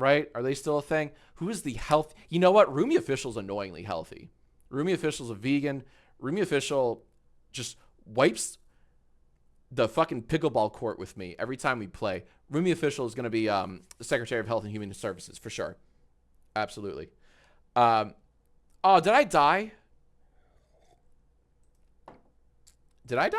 right? Are they still a thing? Who is the health? You know what? Roomy Official's annoyingly healthy. Roomy Official's a vegan. Roomy Official just wipes the fucking pickleball court with me every time we play. Roomy Official is going to be the Secretary of Health and Human Services for sure. Absolutely. Oh, did I die? Did I die?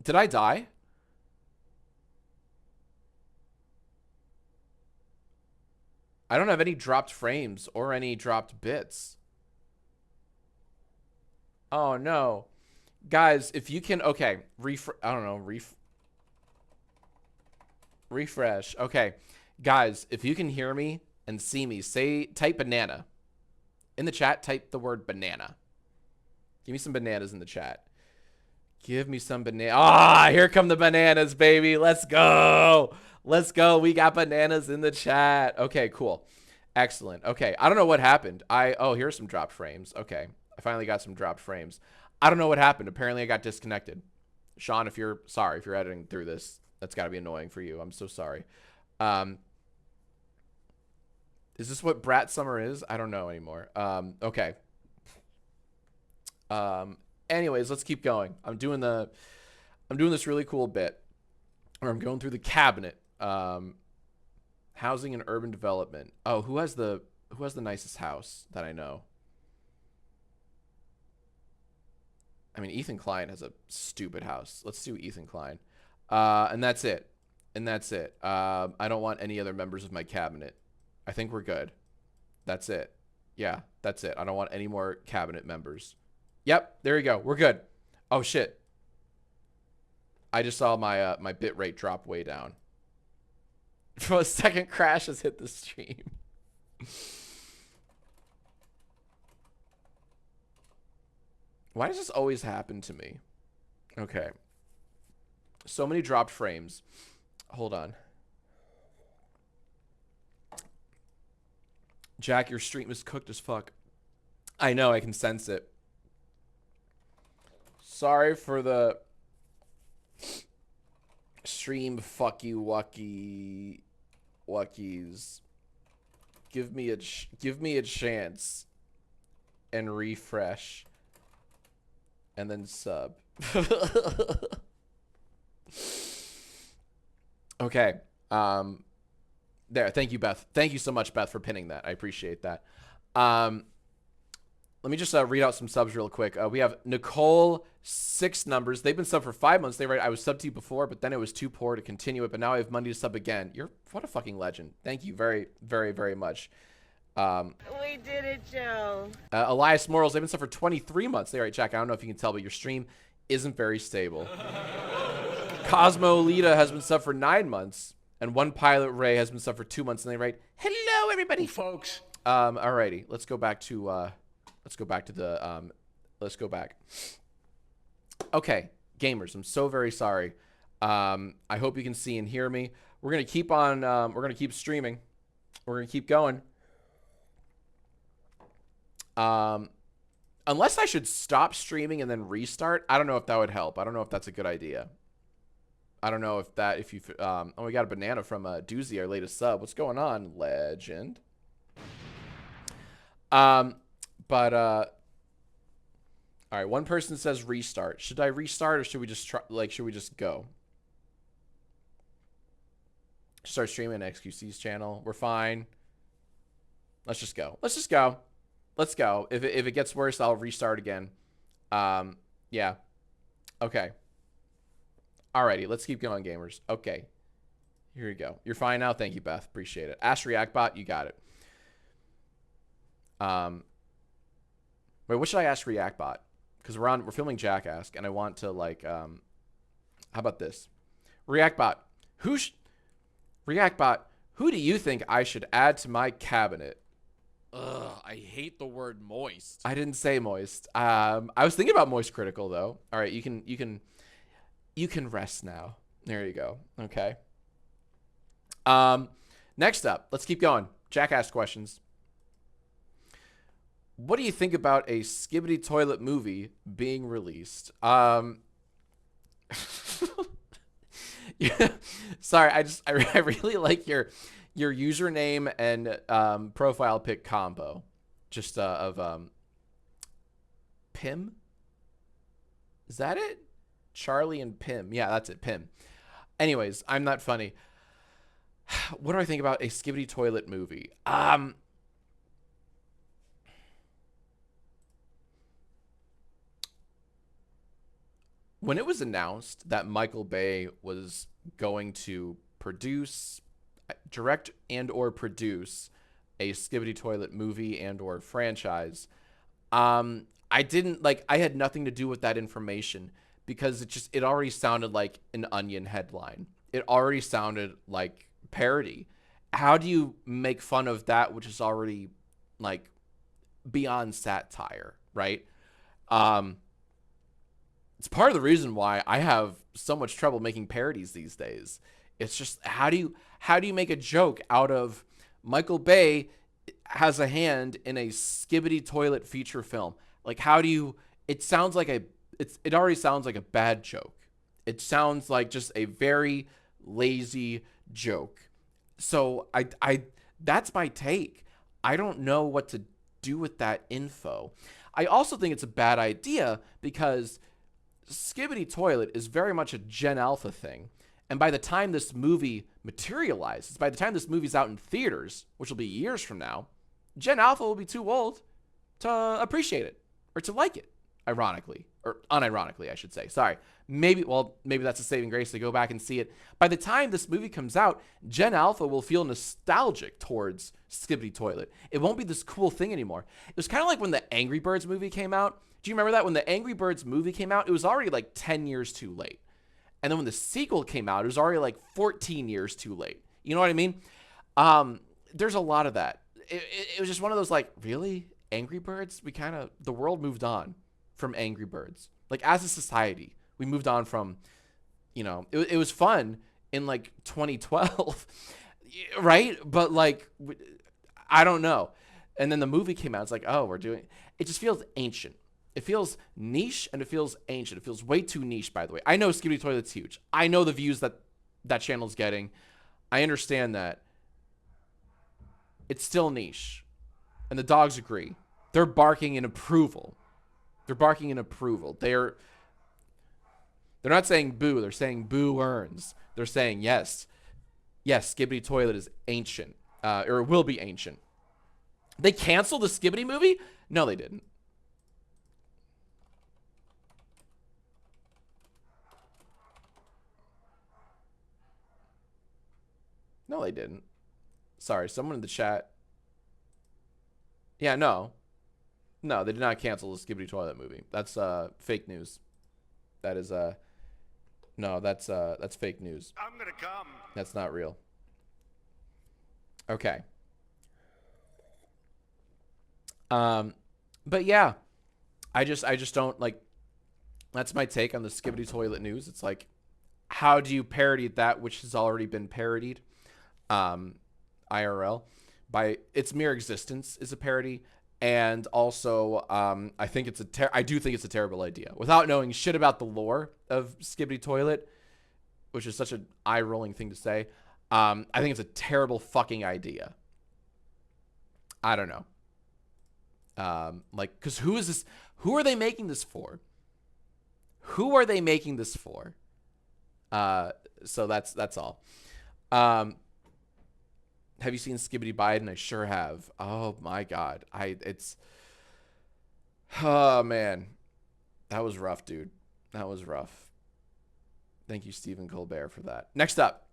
Did I die? I don't have any dropped frames or any dropped bits. Oh, no. Guys, if you can... Okay. I don't know. Refresh. Okay. Guys, if you can hear me and see me, type banana. In the chat, type the word banana. Give me some bananas in the chat. Give me some banana. Ah, here come the bananas, baby. Let's go. Let's go. We got bananas in the chat. Okay, cool. Excellent. Okay, I don't know what happened. Oh, here's some dropped frames. Okay, I finally got some dropped frames. I don't know what happened. Apparently, I got disconnected. Sean, if you're editing through this, that's got to be annoying for you. I'm so sorry. Is this what Brat Summer is? I don't know anymore. Okay. Anyways, let's keep going. I'm doing this really cool bit where I'm going through the cabinet. Housing and urban development. Oh, who has the nicest house that I know? I mean, Ethan Klein has a stupid house. Let's do Ethan Klein. And that's it. I don't want any other members of my cabinet. I think we're good. That's it. Yeah, that's it. I don't want any more cabinet members. Yep, there you go. We're good. Oh, shit. I just saw my my bit rate drop way down. For a second, crash has hit the stream. Why does this always happen to me? Okay. So many dropped frames. Hold on. Jack, your stream is cooked as fuck. I know, I can sense it. Sorry for the stream fuck you wuckies. Give me a chance and refresh and then sub. Okay. There. Thank you, Beth. Thank you so much, Beth, for pinning that. I appreciate that. Let me just read out some subs real quick. We have Nicole, 6 numbers. They've been subbed for 5 months. They write, I was subbed to you before, but then it was too poor to continue it. But now I have money to sub again. What a fucking legend. Thank you very, very, very much. We did it, Joe. Elias Morals, they've been subbed for 23 months. They write, Jack, I don't know if you can tell, but your stream isn't very stable. Cosmo Lita has been subbed for 9 months. And One Pilot Ray has been subbed for 2 months. And they write, hello, everybody. Hey, folks. Alrighty. Let's go back to let's go back. Okay, gamers, I'm so very sorry. I hope you can see and hear me. We're gonna keep on. We're gonna keep streaming. We're gonna keep going. Unless I should stop streaming and then restart. I don't know if that would help. I don't know if that's a good idea. I don't know if you. Oh, we got a banana from Doozy, our latest sub. What's going on, legend? But all right, one person says restart. Should I restart or should we just try, should we just go? Start streaming XQC's channel. We're fine. Let's just go. Let's just go. Let's go. If it gets worse, I'll restart again. Yeah. Okay. Alrighty, let's keep going, gamers. Okay. Here you go. You're fine now. Thank you, Beth. Appreciate it. Ask ReactBot, you got it. Wait, what should I ask ReactBot? Because we're filming JackAsk, and I want to how about this? ReactBot, ReactBot, who do you think I should add to my cabinet? Ugh, I hate the word moist. I didn't say moist. I was thinking about moist critical though. All right, you can rest now. There you go. Okay. Next up, let's keep going. JackAsk questions. What do you think about a Skibbity Toilet movie being released? Yeah. Sorry, I really like your username and profile pic combo, just of Pim. Is that it? Charlie and Pim. Yeah, that's it. Pim. Anyways, I'm not funny. What do I think about a Skibidi Toilet movie? When it was announced that Michael Bay was going to direct and or produce a Skibidi Toilet movie and or franchise, I didn't like, I had nothing to do with that information because it already sounded like an Onion headline. It already sounded like parody. How do you make fun of that which is already like beyond satire, right? It's part of the reason why I have so much trouble making parodies these days. It's just how do you make a joke out of Michael Bay has a hand in a Skibidi Toilet feature film? Like, how do you? It sounds like it already sounds like a bad joke. It sounds like just a very lazy joke. So I that's my take. I don't know what to do with that info. I also think it's a bad idea because Skibidi Toilet is very much a Gen Alpha thing. And by the time this movie materializes, by the time this movie's out in theaters, which will be years from now, Gen Alpha will be too old to appreciate it or to like it, ironically. Or unironically, I should say. Sorry. Maybe that's a saving grace to go back and see it. By the time this movie comes out, Gen Alpha will feel nostalgic towards Skibidi Toilet. It won't be this cool thing anymore. It was kind of like when the Angry Birds movie came out. Do you remember that? When the Angry Birds movie came out, it was already like 10 years too late. And then when the sequel came out, it was already like 14 years too late. You know what I mean? There's a lot of that. It was just one of those like, really? Angry Birds? The world moved on from Angry Birds. Like, as a society, we moved on from, it was fun in like 2012, right? But like, I don't know. And then the movie came out. It's like, oh, it just feels ancient. It feels niche and it feels ancient. It feels way too niche, by the way. I know Skibidi Toilet's huge. I know the views that channel's getting. I understand that. It's still niche. And the dogs agree. They're barking in approval. They're not saying boo. They're saying boo earns. They're saying yes, Skibidi Toilet is ancient, or it will be ancient. They canceled the Skibidi movie? No, they didn't. No, they didn't. Sorry, someone in the chat. Yeah, no. No, they did not cancel the Skibidi Toilet movie. That's fake news. That is no, that's fake news. I'm gonna come. That's not real. Okay. But yeah, I just don't like. That's my take on the Skibidi Toilet news. It's like, how do you parody that which has already been parodied? IRL by its mere existence is a parody. And also, I do think it's a terrible idea. Without knowing shit about the lore of Skibidi Toilet, which is such an eye-rolling thing to say, I think it's a terrible fucking idea. I don't know. Like, because who is this? Who are they making this for? Who are they making this for? So that's all. Have you seen Skibidi Biden? I sure have. Oh my God. Oh man. That was rough, dude. That was rough. Thank you, Stephen Colbert, for that. Next up.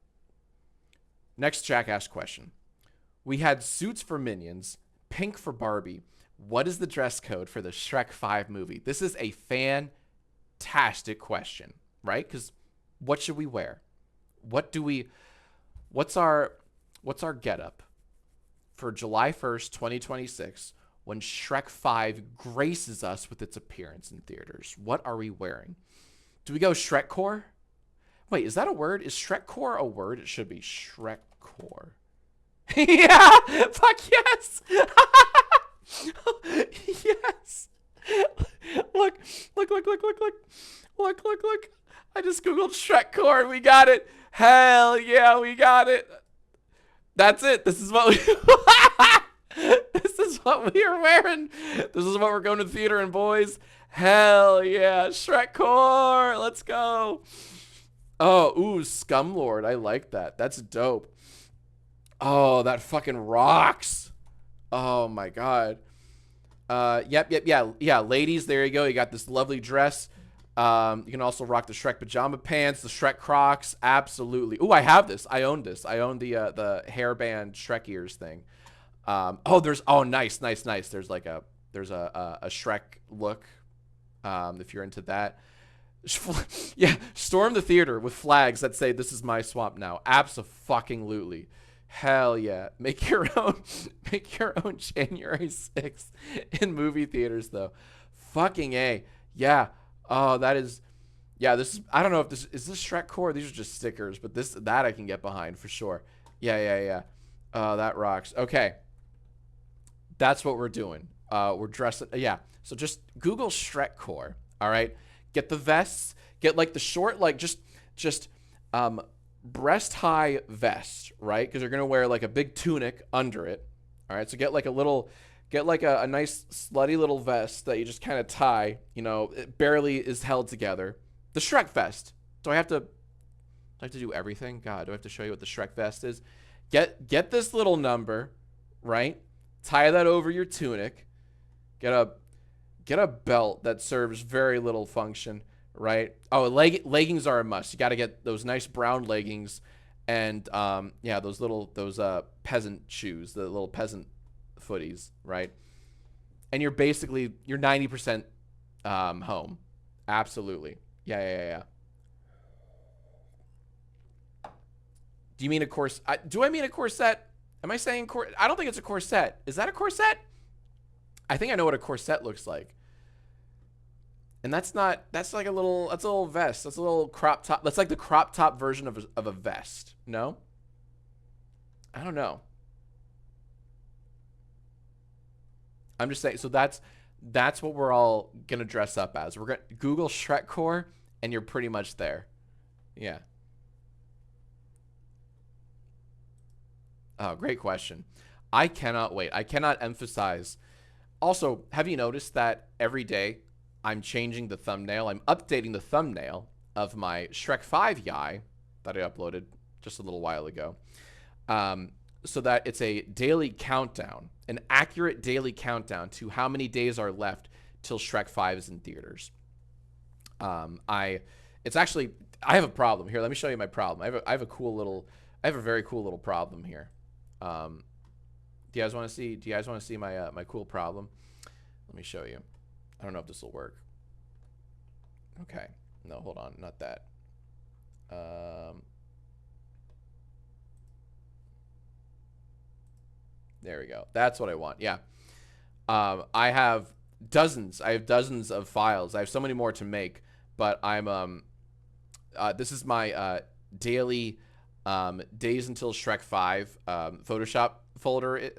Next JackAsk question. We had suits for Minions, pink for Barbie. What is the dress code for the Shrek 5 movie? This is a fantastic question, right? Because what should we wear? What's our getup for July 1st, 2026, when Shrek 5 graces us with its appearance in theaters? What are we wearing? Do we go Shrekcore? Wait, is that a word? Is Shrekcore a word? It should be Shrekcore. Yeah! Fuck yes! Yes! Look. I just Googled Shrek core. We got it. Hell yeah, we got it. That's it. This is what we this is what we are wearing. This is what we're going to the theater in, boys. Hell yeah. Shrek core. Let's go. Oh, ooh, Scumlord. I like that. That's dope. Oh, that fucking rocks. Oh my god. Yeah. Ladies, there you go. You got this lovely dress. You can also rock the Shrek pajama pants, the Shrek Crocs. Absolutely. Ooh, I have this. I own this. I own the hairband Shrek ears thing. Nice. There's like a Shrek look. If you're into that. Yeah, storm the theater with flags that say "This is my swamp now." Abso-fucking-lutely. Hell yeah. Make your own January 6th in movie theaters though. Fucking A. Yeah. Oh, that is this is I don't know if this is Shrek core. These are just stickers, but that I can get behind for sure. Yeah. Oh, that rocks. Okay. That's what we're doing. We're dressing So just Google Shrek core, all right? Get the vests, get like the short like just breast high vest, right? Because you're gonna wear like a big tunic under it. All right, so get like a nice slutty little vest that you just kind of tie. You know, it barely is held together. The Shrek vest. Do I have to do everything? God, do I have to show you what the Shrek vest is? Get this little number, right? Tie that over your tunic. Get a belt that serves very little function. Right. Oh, leggings are a must. You got to get those nice brown leggings, and those peasant shoes, the little peasant footies, right? And you're 90% home. Absolutely. Yeah. Do you mean a corset? Do I mean a corset? Am I saying I don't think it's a corset. Is that a corset? I think I know what a corset looks like. And that's like a little vest. That's a little crop top. That's like the crop top version of a vest. No? I don't know. I'm just saying. So that's what we're all going to dress up as. We're going to Google Shrek core and you're pretty much there. Yeah. Oh, great question. I cannot wait. I cannot emphasize. Also, have you noticed that every day I'm changing the thumbnail? I'm updating the thumbnail of my Shrek 5 Yai that I uploaded just a little while ago, so that it's a daily countdown, an accurate daily countdown to how many days are left till Shrek 5 is in theaters. I have a problem here. Let me show you my problem. I have a very cool little problem here. Do you guys want to see my my cool problem? Let me show you. I don't know if this will work. Okay. No, hold on. Not that. There we go. That's what I want. Yeah. I have dozens of files. I have so many more to make, but I'm this is my daily days until Shrek 5 Photoshop folder.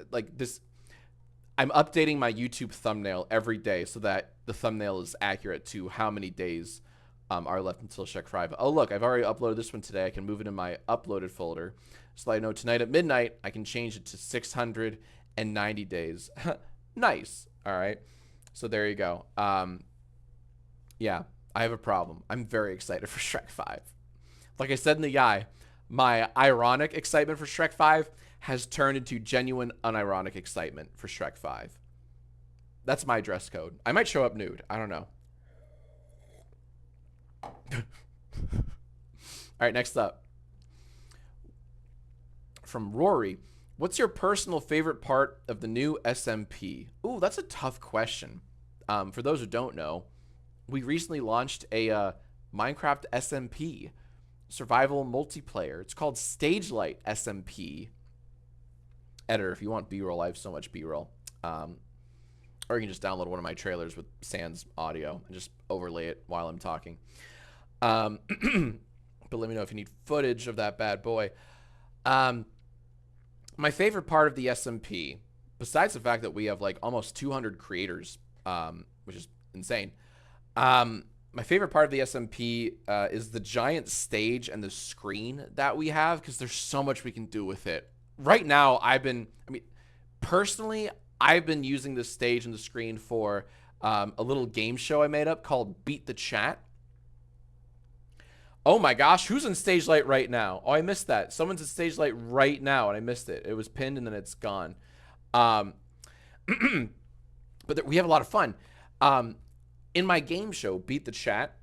I'm updating my YouTube thumbnail every day so that the thumbnail is accurate to how many days are left until Shrek 5. Oh, look, I've already uploaded this one today. I can move it in my uploaded folder so that I know tonight at midnight I can change it to 690 days. Nice. All right. So there you go. Yeah, I have a problem. I'm very excited for Shrek 5. Like I said in the Yai, my ironic excitement for Shrek 5 has turned into genuine unironic excitement for Shrek 5. That's my dress code. I might show up nude. I don't know. All right, next up. From Rory. What's your personal favorite part of the new SMP? Ooh, that's a tough question. For those who don't know, we recently launched a Minecraft SMP survival multiplayer. It's called Stagelight SMP. Editor, if you want B-roll, I have so much B-roll. Or you can just download one of my trailers with sans audio and just overlay it while I'm talking. But let me know if you need footage of that bad boy. My favorite part of the SMP, besides the fact that we have like almost 200 creators, which is insane. My my favorite part of the SMP is the giant stage and the screen that we have, because there's so much we can do with it. Right now, personally, I've been using the stage and the screen for a little game show I made up called Beat the Chat. Oh my gosh, who's in stage light right now? Oh, I missed that. Someone's in stage light right now, and I missed it. It was pinned, and then it's gone. But we have a lot of fun. In my game show, Beat the Chat.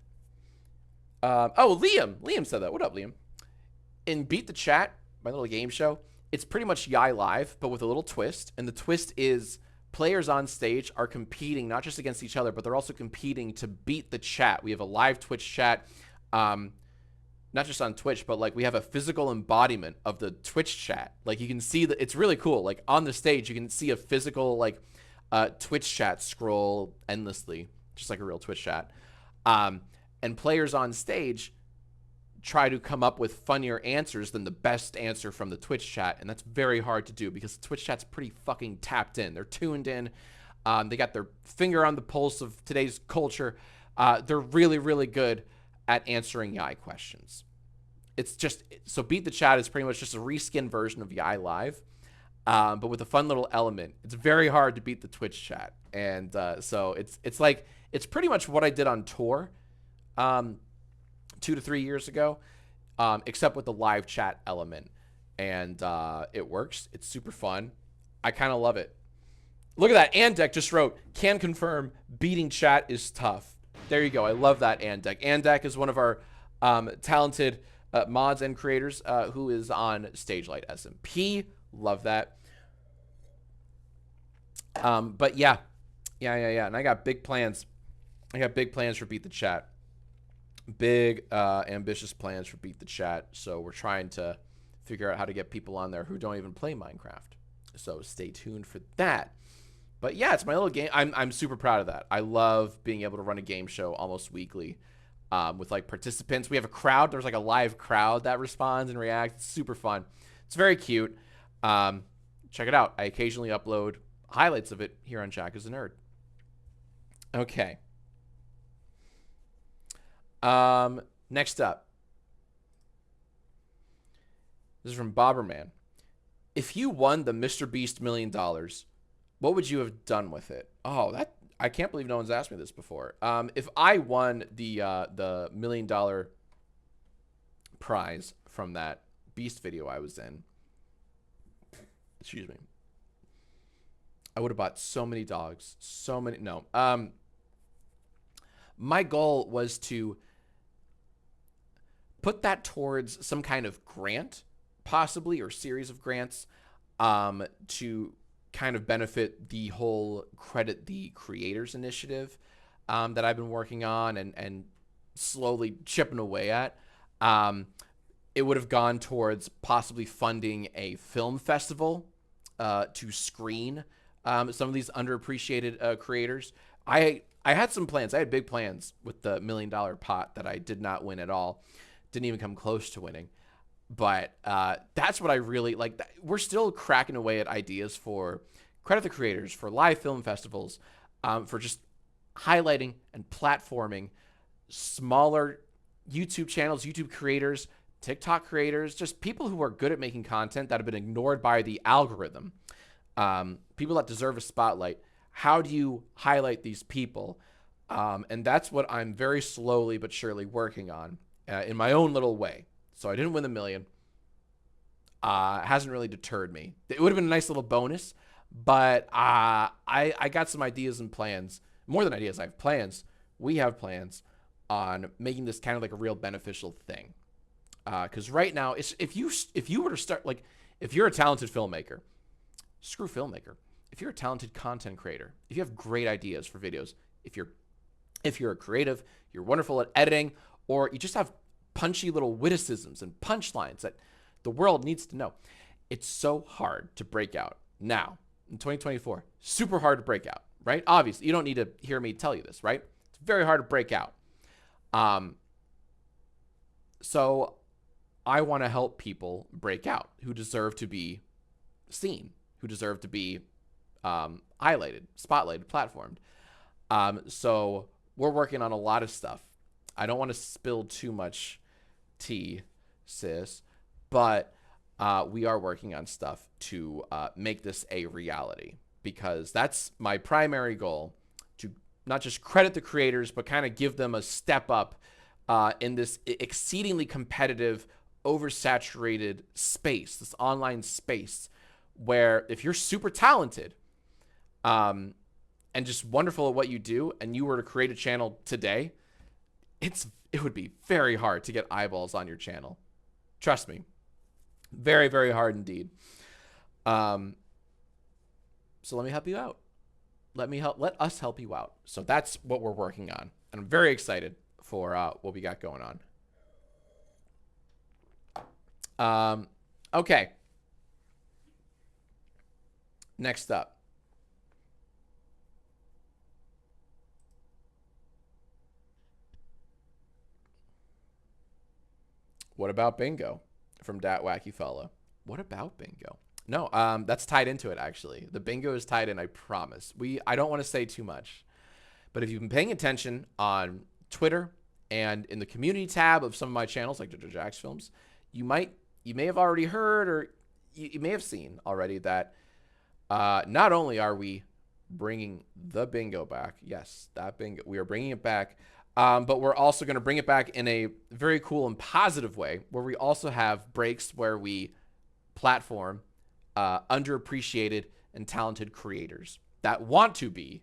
Oh, Liam said that. What up, Liam? In Beat the Chat, my little game show, it's pretty much Yai Live, but with a little twist. And the twist is players on stage are competing not just against each other, but they're also competing to beat the chat. We have a live Twitch chat. Not just on Twitch, but like we have a physical embodiment of the Twitch chat. Like you can see that it's really cool. Like on the stage, you can see a physical like Twitch chat scroll endlessly, just like a real Twitch chat. And players on stage try to come up with funnier answers than the best answer from the Twitch chat. And that's very hard to do because the Twitch chat's pretty fucking tapped in. They're tuned in. They got their finger on the pulse of today's culture. They're really, really good at answering Yai questions. It's just, so Beat the Chat is pretty much just a reskin version of Yai Live, but with a fun little element. It's very hard to beat the Twitch chat. And so it's like, it's pretty much what I did on tour 2 to 3 years ago, except with the live chat element. And it works. It's super fun. I kind of love it. Look at that. Andek just wrote, can confirm beating chat is tough. There you go. I love that, Andek. Andek is one of our talented mods and creators who is on Stagelight SMP. Love that. But yeah. And I got big plans. I got big plans for Beat the Chat. Big, ambitious plans for Beat the Chat. So we're trying to figure out how to get people on there who don't even play Minecraft. So stay tuned for that. But yeah, it's my little game. I'm super proud of that. I love being able to run a game show almost weekly with like participants. We have a crowd. There's like a live crowd that responds and reacts. It's super fun. It's very cute. Check it out. I occasionally upload highlights of it here on Jack is a Nerd. Okay. Next up. This is from Bobberman. If you won the Mr. Beast $1 million, what would you have done with it? Oh, that I can't believe no one's asked me this before. If I won the $1 million prize from that Beast video I was in, excuse me, I would have bought so many dogs, so many. No, my goal was to put that towards some kind of grant, possibly, or series of grants, to kind of benefit the whole Credit the Creators initiative that I've been working on and slowly chipping away at. It would have gone towards possibly funding a film festival to screen some of these underappreciated creators. I had some plans. I had big plans with the $1 million pot that I did not win at all. Didn't even come close to winning. But that's what I really like. We're still cracking away at ideas for Credit the Creators, for live film festivals, for just highlighting and platforming smaller YouTube channels, YouTube creators, TikTok creators, just people who are good at making content that have been ignored by the algorithm. People that deserve a spotlight. How do you highlight these people? And that's what I'm very slowly but surely working on in my own little way. So I didn't win the $1 million. It hasn't really deterred me. It would have been a nice little bonus, but I got some ideas and plans. More than ideas, I have plans. We have plans on making this kind of like a real beneficial thing. Because right now, if you were to start, like, if you're a talented filmmaker, screw filmmaker. If you're a talented content creator, if you have great ideas for videos, if you're a creative, you're wonderful at editing, or you just have punchy little witticisms and punchlines that the world needs to know. It's so hard to break out now in 2024. Super hard to break out, right? Obviously, you don't need to hear me tell you this, right? It's very hard to break out. So I want to help people break out who deserve to be seen, who deserve to be highlighted, spotlighted, platformed. So we're working on a lot of stuff. I don't want to spill too much tea, sis, but we are working on stuff to make this a reality, because that's my primary goal, to not just credit the creators, but kind of give them a step up in this exceedingly competitive, oversaturated space, this online space, where if you're super talented and just wonderful at what you do, and you were to create a channel today, it would be very hard to get eyeballs on your channel. Trust me. Very, very hard indeed. So let me help you out. Let us help you out. So that's what we're working on. And I'm very excited for what we got going on. Okay. Next up. What about bingo? From Dat Wacky Fella. What about bingo? No, that's tied into it, actually. The bingo is tied in, I promise. I don't want to say too much, but if you've been paying attention on Twitter and in the community tab of some of my channels, like Jacksfilms, you may have already heard, or you may have seen already, that not only are we bringing the bingo back, yes, that bingo, we are bringing it back, but we're also going to bring it back in a very cool and positive way, where we also have breaks where we platform underappreciated and talented creators that want to be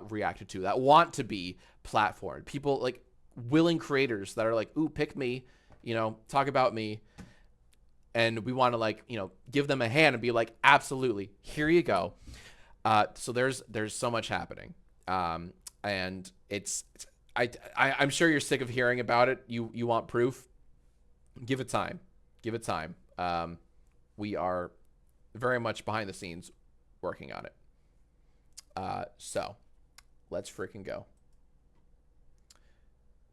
reacted to, that want to be platformed. People like willing creators that are like, ooh, pick me, you know, talk about me. And we want to, like, you know, give them a hand and be like, absolutely, here you go. So there's so much happening. And I'm sure you're sick of hearing about it. You want proof? Give it time. Give it time. We are very much behind the scenes working on it. So let's freaking go.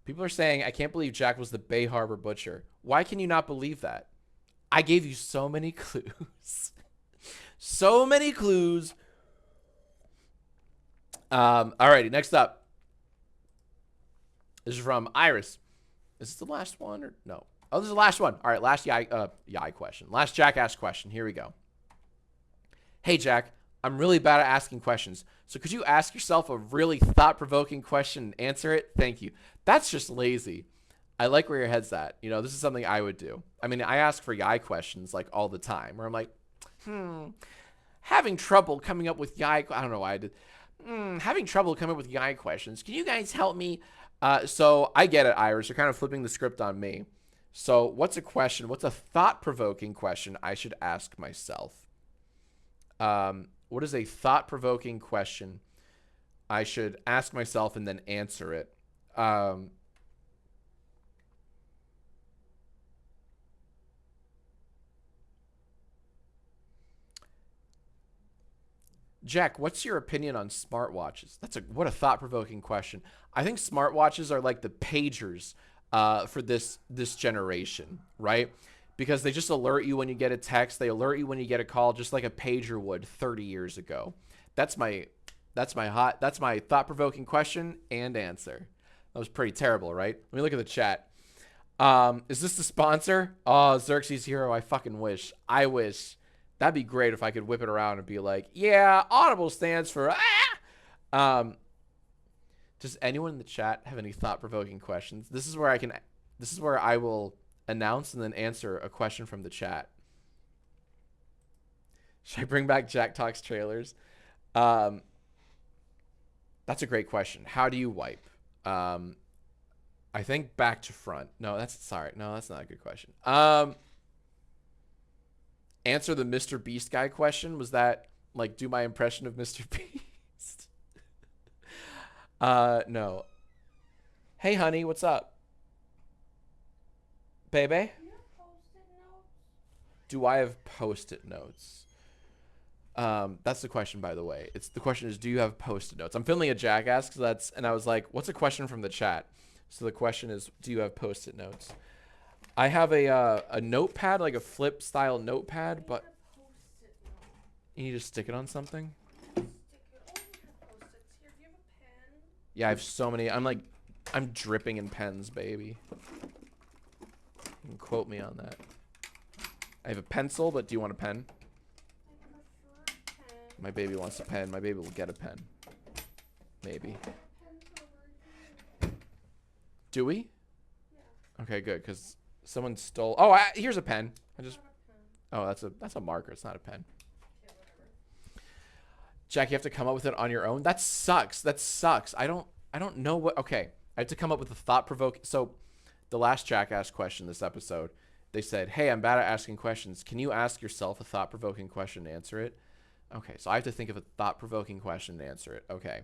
People are saying, I can't believe Jack was the Bay Harbor Butcher. Why can you not believe that? I gave you so many clues. So many clues. Alrighty, next up. This is from Iris. Is this the last one or no? Oh, this is the last one. All right, last yai question. Last JackAsk question. Here we go. Hey, Jack, I'm really bad at asking questions. So could you ask yourself a really thought-provoking question and answer it? Thank you. That's just lazy. I like where your head's at. You know, this is something I would do. I mean, I ask for yai questions like all the time, where I'm like, having trouble coming up with yai. I don't know why I did. Having trouble coming up with yai questions. Can you guys help me? So I get it, Iris. You're kind of flipping the script on me. So what's a question? What's a thought-provoking question I should ask myself? What is a thought-provoking question I should ask myself and then answer it? Jack, what's your opinion on smartwatches? What a thought-provoking question. I think smartwatches are like the pagers for this generation, right? Because they just alert you when you get a text. They alert you when you get a call, just like a pager would 30 years ago. That's my thought-provoking question and answer. That was pretty terrible, right? Let me look at the chat. Is this the sponsor? Oh, Xerxes Hero, I fucking wish. I wish. That'd be great if I could whip it around and be like, yeah, Audible stands for Does anyone in the chat have any thought-provoking questions? This is where I will announce and then answer a question from the chat. Should I bring back Jack Talks trailers? That's a great question. How do you wipe? I think back to front. No, that's not a good question. Answer the Mr. Beast guy question. Was that like do my impression of Mr. Beast? No. Hey, honey, what's up? Baby? Do I have post-it notes? That's the question, by the way. The question is, do you have post-it notes? I'm filming a JackAsk, and I was like, what's a question from the chat? So the question is, do you have post-it notes? I have a notepad, like a flip style notepad, but you need to stick it on something. Yeah, I have so many. I'm like I'm dripping in pens, baby. You can quote me on that. I have a pencil, but do you want a pen? My baby wants a pen. My baby will get a pen. Maybe. Do we? Yeah. Okay, good, because someone stole... Oh, here's a pen. Oh, that's a marker. It's not a pen. Jack, you have to come up with it on your own? That sucks. That sucks. I don't know what... Okay, I have to come up with a thought-provoking... So, the last JackAsk question this episode, they said, hey, I'm bad at asking questions. Can you ask yourself a thought-provoking question and answer it? Okay, so I have to think of a thought-provoking question to answer it. Okay.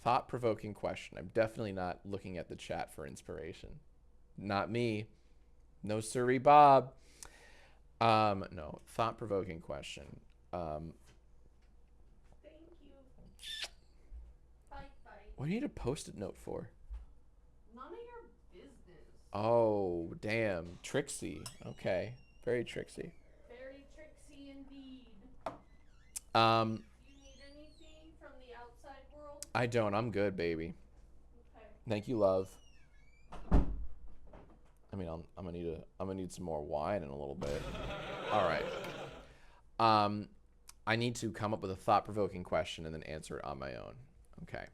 Thought-provoking question. I'm definitely not looking at the chat for inspiration. Not me. No siree, Bob. No, thought-provoking question. Thank you. Bye. What do you need a Post-it note for? None of your business. Oh, damn. Tricksy. Okay. Very tricksy. Very tricksy indeed. Um, You need anything from the outside world? I don't. I'm good, baby. Okay. Thank you, love. I mean, I'm gonna need some more wine in a little bit. All right. I need to come up with a thought-provoking question and then answer it on my own. Okay.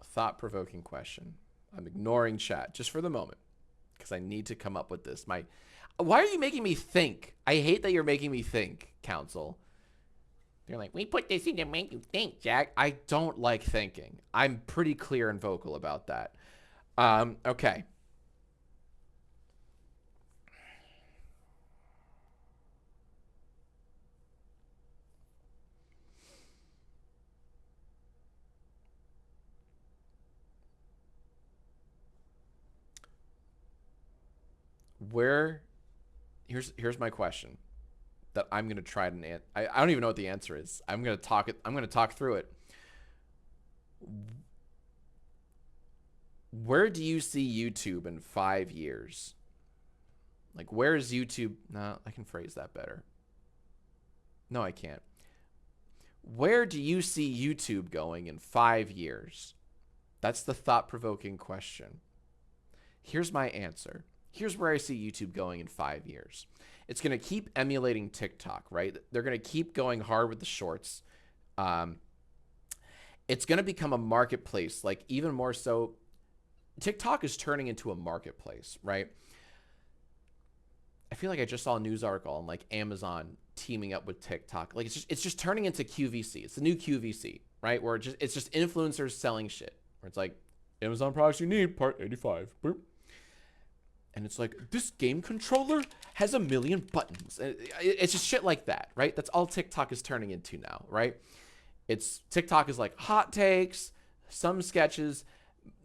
Thought-provoking question. I'm ignoring chat just for the moment because I need to come up with this. Why are you making me think? I hate that you're making me think, Council. They're like, we put this in to make you think, Jack. I don't like thinking. I'm pretty clear and vocal about that. Okay. Here's my question that I'm gonna try to answer. I don't even know what the answer is. I'm gonna talk through it. Where do you see YouTube in 5 years? Like, where is YouTube? No, I can phrase that better. No, I can't. Where do you see YouTube going in 5 years? That's the thought-provoking question. Here's my answer. Here's where I see YouTube going in 5 years. It's going to keep emulating TikTok, right? They're going to keep going hard with the shorts. It's going to become a marketplace, like even more so. TikTok is turning into a marketplace, right? I feel like I just saw a news article on like Amazon teaming up with TikTok. Like it's just turning into QVC. It's the new QVC, right? Where it's just influencers selling shit. Where it's like Amazon products you need, part 85. Boop. And it's like, this game controller has 1 million buttons. It's just shit like that, right? That's all TikTok is turning into now, right? TikTok is like hot takes, some sketches,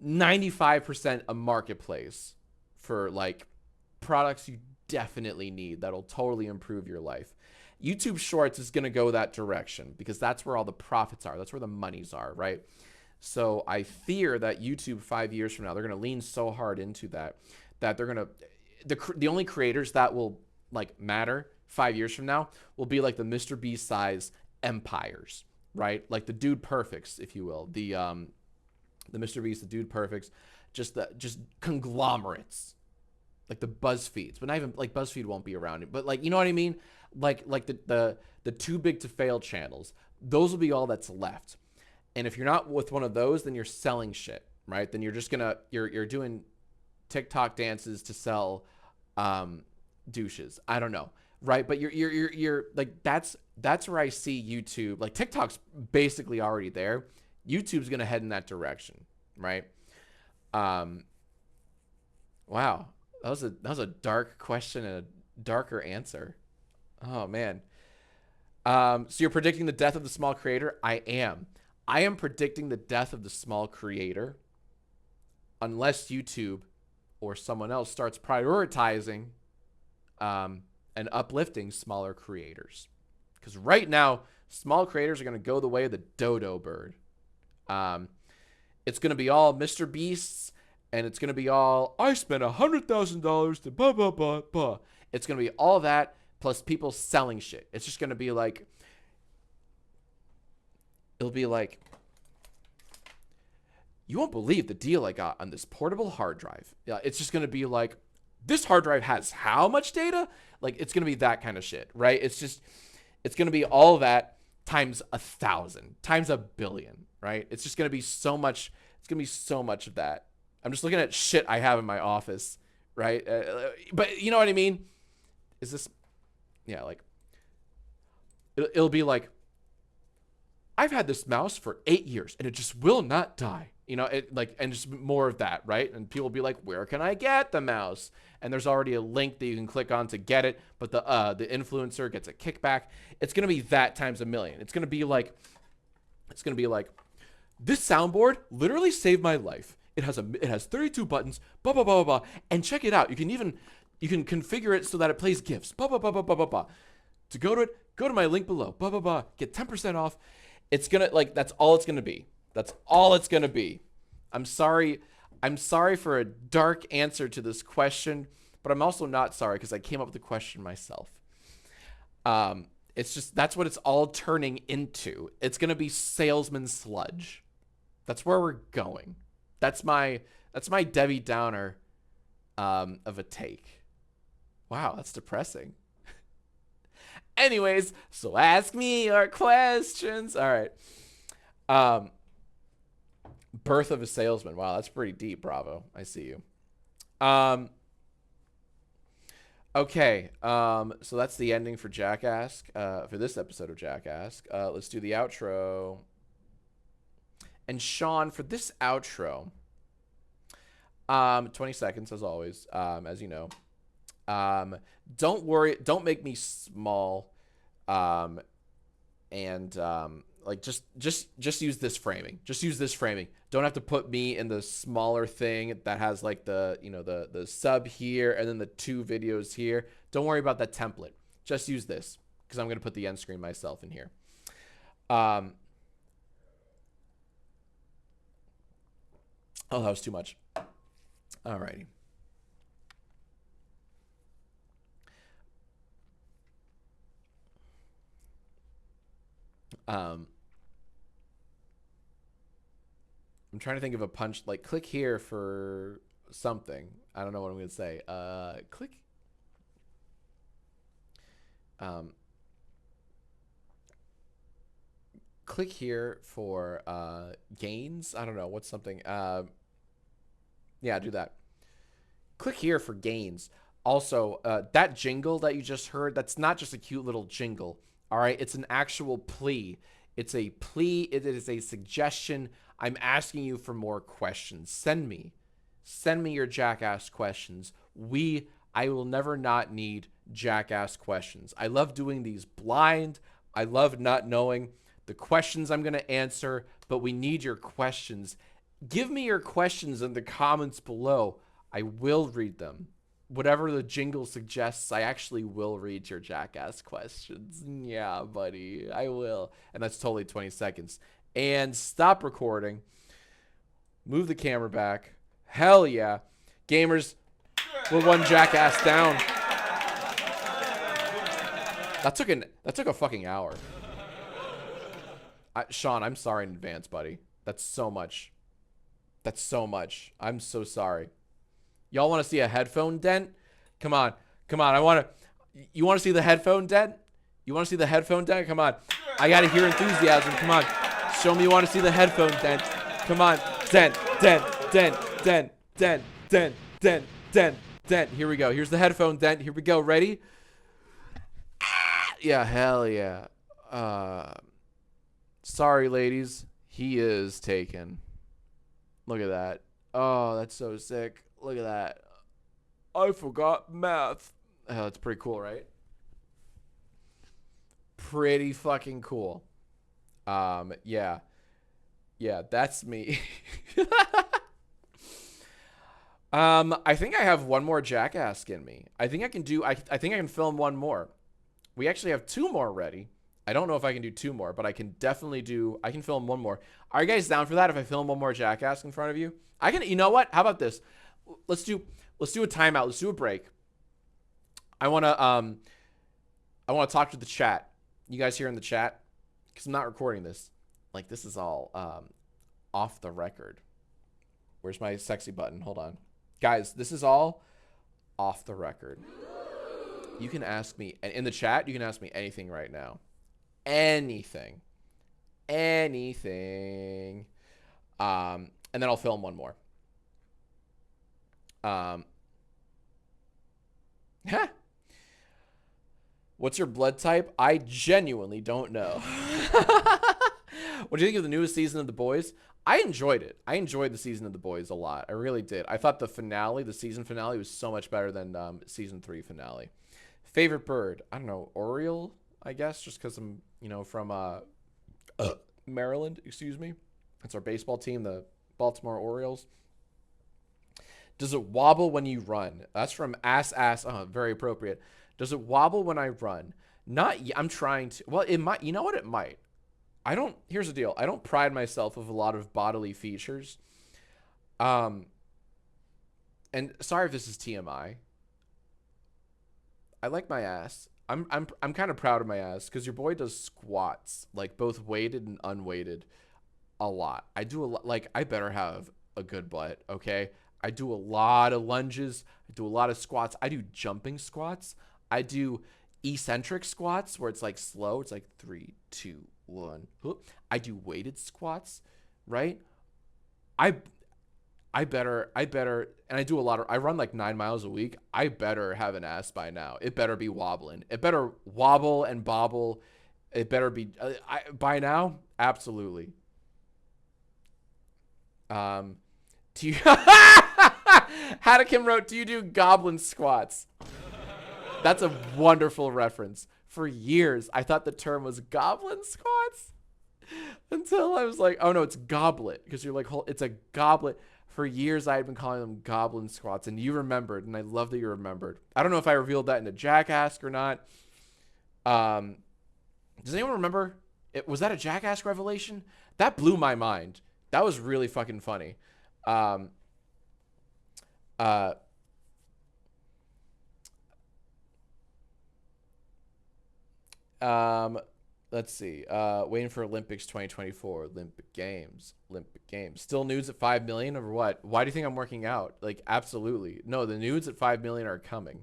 95% a marketplace for like products you definitely need that'll totally improve your life. YouTube Shorts is going to go that direction because that's where all the profits are. That's where the monies are, right? So I fear that YouTube 5 years from now, they're going to lean so hard into that they're going to, the only creators that will like matter 5 years from now will be like the Mr. Beast size empires, right? Like the Dude Perfects, if you will, the Mr. Beast, the Dude Perfects, just conglomerates, like the BuzzFeeds, but not even like BuzzFeed won't be around, but like, you know what I mean? Like the too big to fail channels, those will be all that's left. And if you're not with one of those, then you're selling shit, right? Then you're just you're doing TikTok dances to sell douches. I don't know, right? But you're like that's where I see YouTube. Like TikTok's basically already there. YouTube's gonna head in that direction, right? Wow, that was a dark question and a darker answer. Oh man. So you're predicting the death of the small creator? I am predicting the death of the small creator unless YouTube or someone else starts prioritizing and uplifting smaller creators. Because right now, small creators are going to go the way of the dodo bird. It's going to be all Mr. Beasts, and it's going to be all, I spent $100,000 to blah, blah, blah, blah. It's going to be all that plus people selling shit. It's just going to be like, it'll be like, you won't believe the deal I got on this portable hard drive. Yeah, it's just going to be like, this hard drive has how much data? Like, it's going to be that kind of shit, right? It's going to be all that times 1,000, times 1,000,000,000, right? It's just going to be so much. It's going to be so much of that. I'm just looking at shit I have in my office, right? But you know what I mean? Is this, yeah, like, it'll be like, I've had this mouse for 8 years and it just will not die. You know, it like, and just more of that, right? And people will be like, where can I get the mouse? And there's already a link that you can click on to get it, but the influencer gets a kickback. It's gonna be that times 1,000,000. It's gonna be like, this soundboard literally saved my life. It has 32 buttons, blah blah blah blah blah. And check it out. You can configure it so that it plays GIFs. Blah blah blah blah blah blah blah. To go to it, go to my link below. Blah blah blah. Get 10% off. It's gonna, like, that's all it's gonna be. That's all it's gonna be. I'm sorry for a dark answer to this question, but I'm also not sorry because I came up with the question myself. It's just, that's what it's all turning into. It's gonna be salesman sludge. That's where we're going. That's my Debbie Downer of a take. Wow, that's depressing. Anyways, so ask me your questions. All right. Birth of a salesman. Wow, that's pretty deep, Bravo. I see you. Okay. So that's the ending for JackAsk, for this episode of JackAsk. Let's do the outro. And Sean, for this outro, 20 seconds as always, as you know. Don't worry, don't make me small. Like just use this framing. Just use this framing. Don't have to put me in the smaller thing that has like the, you know, the sub here and then the 2 videos here. Don't worry about that template. Just use this because I'm going to put the end screen myself in here. Oh, that was too much. Alrighty. I'm trying to think of a punch, like click here for something. I don't know what I'm going to say. Click. Click here for gains. I don't know. What's something? Yeah, do that. Click here for gains. Also, that jingle that you just heard, that's not just a cute little jingle. All right, it's an actual plea. It's a plea. It is a suggestion. I'm asking you for more questions. Send me your JackAsk questions. I will never not need JackAsk questions. I love doing these blind. I love not knowing the questions I'm going to answer, but we need your questions. Give me your questions in the comments below. I will read them. Whatever the jingle suggests, I actually will read your JackAsk questions. Yeah, buddy, I will. And that's totally 20 seconds. And stop recording. Move the camera back. Hell yeah. Gamers, we're one JackAsk down. That took a fucking hour. Sean, I'm sorry in advance, buddy. That's so much. That's so much. I'm so sorry. Y'all want to see a headphone dent? Come on. Come on. You want to see the headphone dent? You want to see the headphone dent? Come on. I got to hear enthusiasm. Come on. Show me you want to see the headphone dent. Come on. Dent. Here we go. Here's the headphone dent. Here we go. Ready? Yeah, hell yeah. Sorry, ladies. He is taken. Look at that. Oh, that's so sick. Look at that. I forgot math. Oh, that's pretty cool, right? Pretty fucking cool. Yeah. Yeah, that's me. I think I have one more JackAsk in me. I think I can do, I think I can film one more. We actually have 2 more ready. I don't know if I can do 2 more, but I can definitely do, I can film one more. Are you guys down for that if I film one more JackAsk in front of you? I can, you know what? How about this? Let's do a timeout. Let's do a break. I want to talk to the chat. You guys here in the chat? Because I'm not recording this. Like, this is all off the record. Where's my sexy button? Hold on. Guys, this is all off the record. You can ask me, and in the chat, you can ask me anything right now. Anything. Anything. And then I'll film one more. What's your blood type? I genuinely don't know. What do you think of the newest season of The Boys? I enjoyed it. I enjoyed the season of The Boys a lot. I really did. I thought the finale, the season finale, was so much better than season 3 finale. Favorite bird? I don't know. Oriole, I guess, just because I'm, you know, from Maryland, excuse me. That's our baseball team, the Baltimore Orioles. Does it wobble when you run? That's from Ass. Very appropriate. Does it wobble when I run? Not yet. I'm trying to. Well, it might. You know what? It might. I don't. Here's the deal. I don't pride myself with a lot of bodily features. And sorry if this is TMI. I like my ass. I'm kind of proud of my ass because your boy does squats, like both weighted and unweighted, a lot. I do a lot. Like, I better have a good butt. Okay. I do a lot of lunges. I do a lot of squats. I do jumping squats. I do eccentric squats where it's like slow. It's like 3, 2, 1. I do weighted squats, right? I better, and I do a lot of, I run like 9 miles a week. I better have an ass by now. It better be wobbling. It better wobble and bobble. It better be, by now, absolutely. Do you, Hadakim wrote, do you do goblin squats? That's a wonderful reference. For years, I thought the term was goblin squats until I was like, oh no, it's goblet. Because you're like, it's a goblet. For years, I had been calling them goblin squats, and you remembered, and I love that you remembered. I don't know if I revealed that in a JackAsk or not. Does anyone remember? Was that a JackAsk revelation? That blew my mind. That was really fucking funny. Let's see. Waiting for Olympics 2024. Olympic Games. Still nudes at 5 million or what? Why do you think I'm working out? Like, absolutely. No, the nudes at 5 million are coming.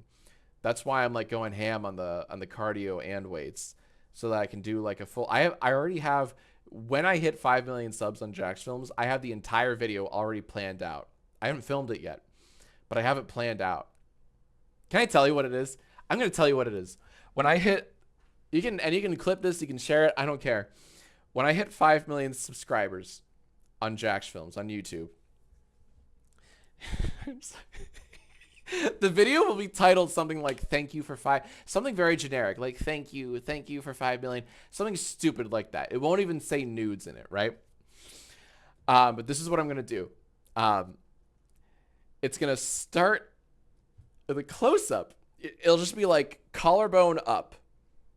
That's why I'm like going ham on the cardio and weights so that I can do like a full. I already have, when I hit 5 million subs on Jacksfilms, I have the entire video already planned out. I haven't filmed it yet, but I have it planned out. Can I tell you what it is? I'm going to tell you what it is. When I hit, you can clip this, you can share it, I don't care. When I hit 5 million subscribers on Jacksfilms on YouTube, the video will be titled something like "Thank you for 5," something very generic, like thank you for 5 million, something stupid like that. It won't even say nudes in it, right? But this is what I'm gonna do. It's gonna start with a close-up. It'll just be like collarbone up.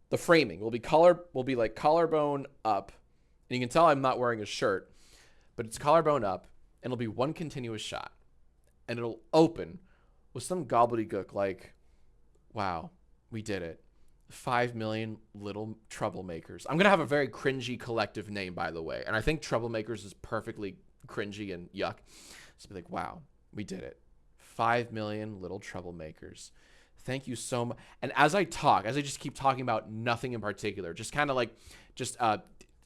The framing will be like collarbone up, and you can tell I'm not wearing a shirt, but it's collarbone up, and it'll be one continuous shot, and it'll open with some gobbledygook like, wow, we did it. 5 million little troublemakers. I'm going to have a very cringy collective name, by the way. And I think troublemakers is perfectly cringy and yuck. So be like, wow, we did it. 5 million little troublemakers. Thank you so much. And as I just keep talking about nothing in particular, just kind of like, just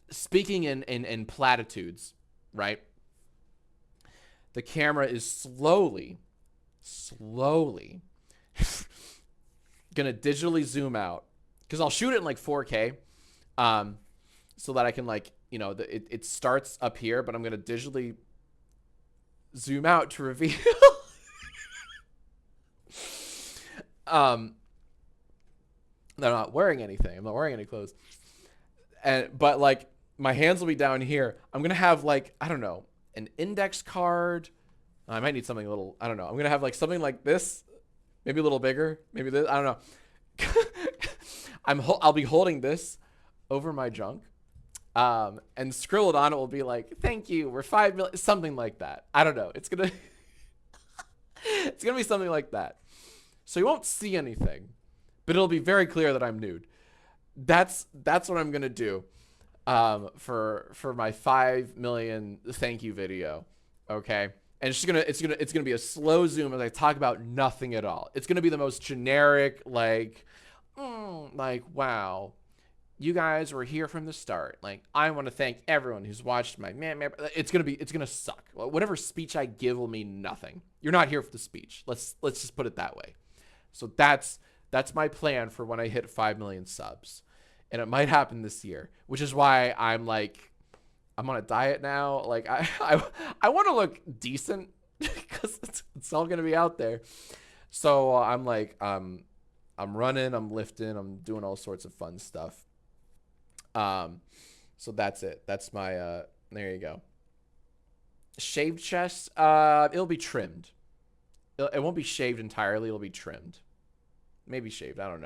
speaking in platitudes, right? The camera is slowly gonna digitally zoom out, because I'll shoot it in like 4K, so that I can, like, you know, it starts up here, but I'm gonna digitally zoom out to reveal I'm not wearing anything. I'm not wearing any clothes, but like my hands will be down here. I'm gonna have, like, I don't know, an index card. I might need something a little, I don't know. I'm going to have like something like this, maybe a little bigger, maybe this, I don't know. I'll be holding this over my junk, and scribbled on it will be like, thank you, we're 5 million, something like that. I don't know. It's going to, it's going to be something like that. So you won't see anything, but it'll be very clear that I'm nude. That's what I'm going to do, for my 5 million thank you video. Okay. And it's gonna be a slow zoom as I talk about nothing at all. It's gonna be the most generic, like, wow, you guys were here from the start. Like, I want to thank everyone who's watched my man. It's gonna suck. Whatever speech I give will mean nothing. You're not here for the speech. Let's just put it that way. So that's my plan for when I hit 5 million subs, and it might happen this year, which is why I'm like, I'm on a diet now. Like, I want to look decent because it's all gonna be out there. So I'm like, I'm running, I'm lifting, I'm doing all sorts of fun stuff. So that's it. That's my, there you go. Shaved chest, it'll be trimmed. It won't be shaved entirely. It'll be trimmed. Maybe shaved. I don't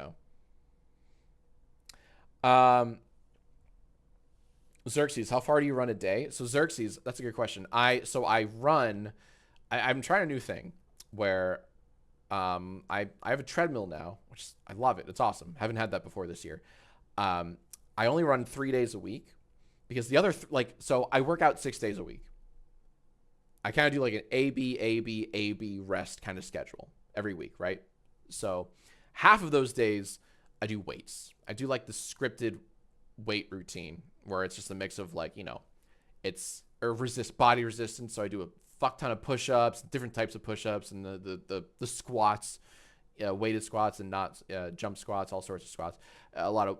know. Xerxes, how far do you run a day? So Xerxes, that's a good question. I'm trying a new thing where, I have a treadmill now, which I love it. It's awesome. Haven't had that before this year. I only run 3 days a week because the other, so I work out 6 days a week. I kind of do like an A, B, rest kind of schedule every week, right? So half of those days I do weights. I do like the scripted weight routine where it's just a mix of like, it's body resistance. So I do a fuck ton of push-ups, different types of push-ups, and the squats, weighted squats and not jump squats, all sorts of squats. A lot of